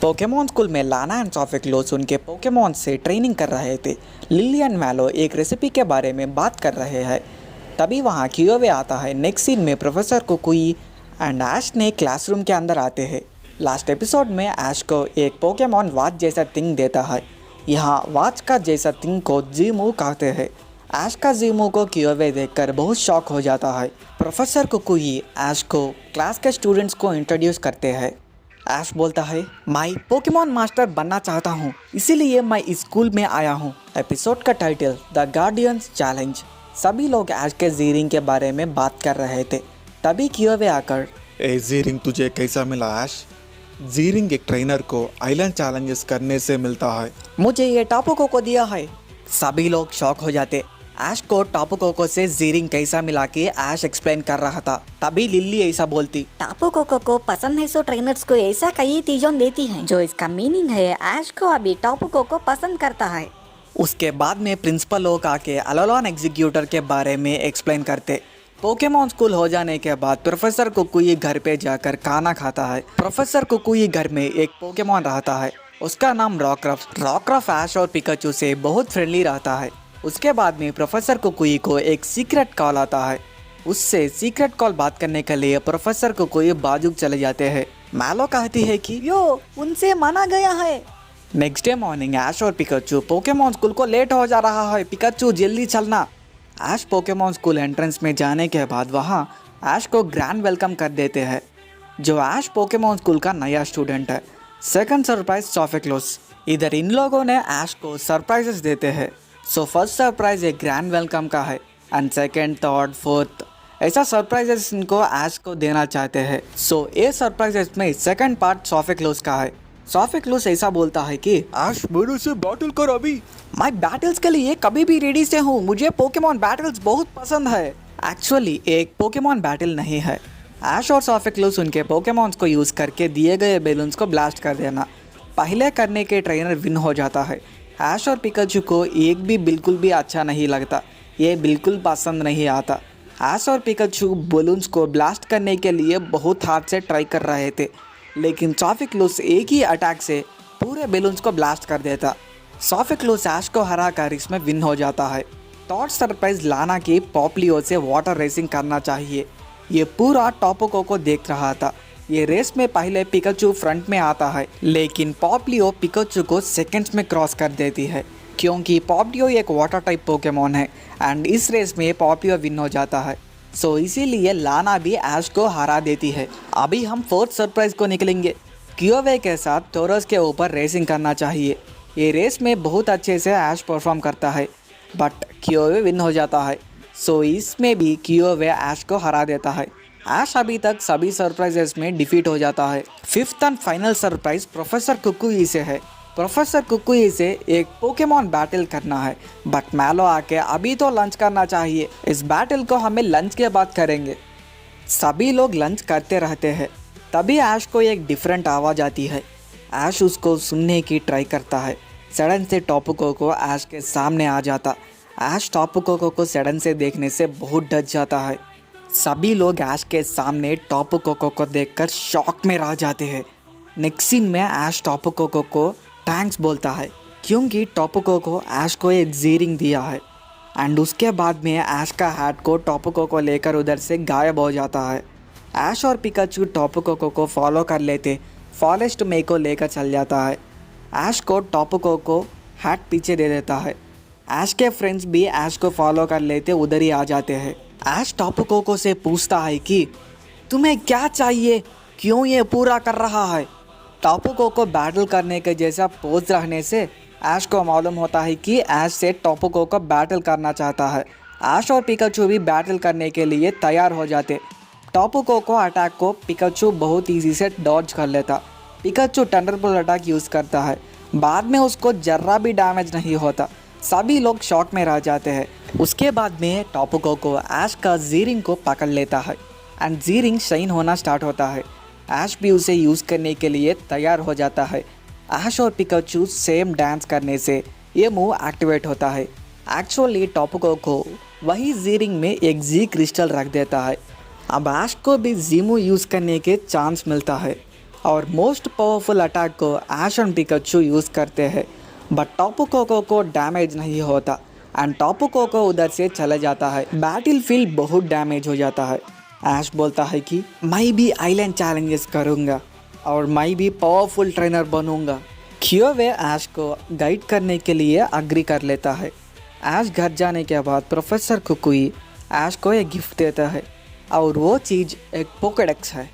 Pokemon school में लाना and सॉफिक्लोस उनके पोकेमॉन से ट्रेनिंग कर रहे थे। लिली एंड मैलो एक रेसिपी के बारे में बात कर रहे हैं। तभी वहाँ कियोवे आता है। नेक्स्ट सीन में प्रोफेसर कुकुई एंड ऐश ने क्लासरूम के अंदर आते हैं। लास्ट एपिसोड में ऐश को एक पोकेमॉन वॉच जैसा थिंग देता है। यहाँ वॉच का जैसा थिंग को जीमू कहते हैं। ऐश का जीमू को कियोवे देखकर बहुत शॉक हो जाता है। प्रोफेसर कुकुई ऐश को क्लास के स्टूडेंट्स को इंट्रोड्यूस करते हैं। ऐश बोलता है, मैं पोकेमॉन मास्टर बनना चाहता हूँ, इसीलिए मैं इस स्कूल में आया हूँ। एपिसोड का टाइटल द गार्डियंस चैलेंज। सभी लोग ऐश के जीरिंग के बारे में बात कर रहे थे। तभी कियोवे आकर, ए जीरिंग, तुझे कैसा मिला ऐश? जीरिंग एक ट्रेनर को आइलैंड चैलेंजेस करने से मिलता है। मुझे ये टापुको को दिया है। सभी लोग शॉक हो जाते। ऐश को टापुको से जीरिंग कैसा मिला के ऐश एक्सप्लेन कर रहा था। तभी लिली ऐसा बोलती, टापू को पसंद है, सो ट्रेनर्स को ऐसा कई चीजों देती हैं, जो इसका मीनिंग है ऐश को अभी टापू को पसंद करता है। उसके बाद में प्रिंसिपल लोग आके अलोलॉन एग्जीक्यूटर के बारे में एक्सप्लेन करते। पोकेमॉन स्कूल हो जाने के बाद प्रोफेसर कुकुई घर पे जाकर खाना खाता है। प्रोफेसर कुकुई घर में एक पोकेमॉन रहता है, उसका नाम रॉकरफ। रॉकरफ ऐश और पिकाचू से बहुत फ्रेंडली रहता है। उसके बाद में प्रोफेसर कुकुई को एक सीक्रेट कॉल आता है। उससे सीक्रेट कॉल बात करने के लिए प्रोफेसर कुकुई बाजू चले जाते हैं। मैलो कहती है कि यो उनसे माना गया है। नेक्स्ट डे मॉर्निंग ऐश और पिकाचू पोकेमॉन स्कूल को लेट हो जा रहा है। पिकाचू जल्दी चलना। ऐश पोकेमॉन स्कूल एंट्रेंस में जाने के बाद वहाँ ऐश को ग्रैंड वेलकम कर देते हैं। जो ऐश पोकेमॉन स्कूल का नया स्टूडेंट है। सेकंड सरप्राइज सॉफिक्लोस। इधर इन लोगों ने ऐश को सरप्राइजेस देते हैं। सो फर्स्ट सरप्राइज एक ग्रैंड वेलकम का है एंड सेकंड, थर्ड, फोर्थ ऐसा सरप्राइजेस इनको ऐश को देना चाहते हैं। सो ये सरप्राइजेस में सेकंड पार्ट सॉफिक्लोस का है। सॉफिक्लोस ऐसा बोलता है कि ऐश, मेरे से बैटल कर अभी। मैं बैटल्स के लिए कभी भी रेडी से हूँ। मुझे पोकेमॉन बैटल्स बहुत पसंद है। एक्चुअली एक पोकेमॉन बैटल नहीं है। ऐश और सॉफिक्लोस उनके पोकेमॉन्स को यूज़ करके दिए गए बैलून्स को ब्लास्ट कर देना। पहले करने के ट्रेनर विन हो जाता है। ऐश और पिकाचू को एक भी बिल्कुल भी अच्छा नहीं लगता। ये बिल्कुल पसंद नहीं आता। ऐश और पिकाचू बलून्स को ब्लास्ट करने के लिए बहुत हार्ड से ट्राई कर रहे थे, लेकिन सॉफिक्लोस एक ही अटैक से पूरे बैलून्स को ब्लास्ट कर देता। सॉफिक्लोस ऐश को हरा कर इसमें विन हो जाता है। थर्ड सरप्राइज लाना की पॉपलियो से वाटर रेसिंग करना चाहिए। ये पूरा टॉपोको को देख रहा था। ये रेस में पहले पिकाचू फ्रंट में आता है, लेकिन पॉपलियो पिकाचू को सेकंड्स में क्रॉस कर देती है, क्योंकि पॉपलियो एक वाटर टाइप पोकेमॉन है एंड इस रेस में पॉपलियो विन हो जाता है। सो इसीलिए लाना भी ऐश को हरा देती है। अभी हम फोर्थ सरप्राइज को निकलेंगे। कियोवे के साथ टोरस के ऊपर रेसिंग करना चाहिए। ये रेस में बहुत अच्छे से ऐश परफॉर्म करता है, बट कियोवे विन हो जाता है। सो इसमें भी कियोवे ऐश को हरा देता है। ऐश अभी तक सभी सरप्राइजेस में डिफीट हो जाता है। Fifth and final surprise professor Kukui से है। प्रोफेसर कुकुई से एक पोकेमॉन बैटल करना है, बट मैलो आके अभी तो लंच करना चाहिए। इस बैटल को हमें लंच के बाद करेंगे। सभी लोग लंच करते रहते हैं। तभी ऐश को एक डिफरेंट आवाज़ आती है। ऐश उसको सुनने की ट्राई करता है। सडन से टॉपुको को ऐश के सामने आ जाता। ऐश टॉपुको को सडन से देखने से बहुत डर जाता है। सभी लोग ऐश के सामने टॉपुको को देखकर शॉक में रह जाते हैं। नेक्स्ट सीन में ऐश टॉपुको को थैंक्स बोलता है, क्योंकि टॉपुको को ऐश को एक जीरिंग दिया है। एंड उसके बाद में ऐश का हैट को टॉपुको को लेकर उधर से गायब हो जाता है। ऐश और पिकाचू टॉपुको को फॉलो कर लेते। फॉरेस्ट में को लेकर चल जाता है। ऐश को टॉपुको को हैट पीछे दे देता है। ऐश के फ्रेंड्स भी ऐश को फॉलो कर लेते उधर ही आ जाते हैं। ऐश टॉपुको से पूछता है कि तुम्हें क्या चाहिए, क्यों ये पूरा कर रहा है। टॉपुको को बैटल करने के जैसा पोज रखने से ऐश को मालूम होता है कि ऐश से टॉपुको को बैटल करना चाहता है। ऐश और पिकाचू भी बैटल करने के लिए तैयार हो जाते। टॉपुको को अटैक को पिकाचू बहुत इजी से डॉज कर लेता। पिकाचू थंडरबोल्ट अटैक यूज़ करता है। बाद में उसको जर्रा भी डैमेज नहीं होता। सभी लोग शॉक में रह जाते हैं। उसके बाद में टॉपुको को ऐश का जीरिंग को पकड़ लेता है एंड जीरिंग शाइन होना स्टार्ट होता है। ऐश भी उसे यूज़ करने के लिए तैयार हो जाता है। ऐश और पिकाचू सेम डांस करने से ये मूव एक्टिवेट होता है। एक्चुअली टॉपुको को वही जीरिंग में एक जी क्रिस्टल रख देता है। अब ऐश को भी जीमू यूज़ करने के चांस मिलता है। और मोस्ट पावरफुल अटैक को ऐश और पिकाचू यूज़ करते हैं, बट टापू कोको को डैमेज नहीं होता एंड टापू कोको उधर से चला जाता है। बैटल फील्ड बहुत डैमेज हो जाता है। ऐश बोलता है कि मैं भी आइलैंड चैलेंजेस करूँगा और मैं भी पावरफुल ट्रेनर बनूँगा। कियोवे ऐश को गाइड करने के लिए अग्री कर लेता है। ऐश घर जाने के बाद प्रोफेसर कुकुई ऐश को एक गिफ्ट देता है और वो चीज़ एक पोकेडेक्स है।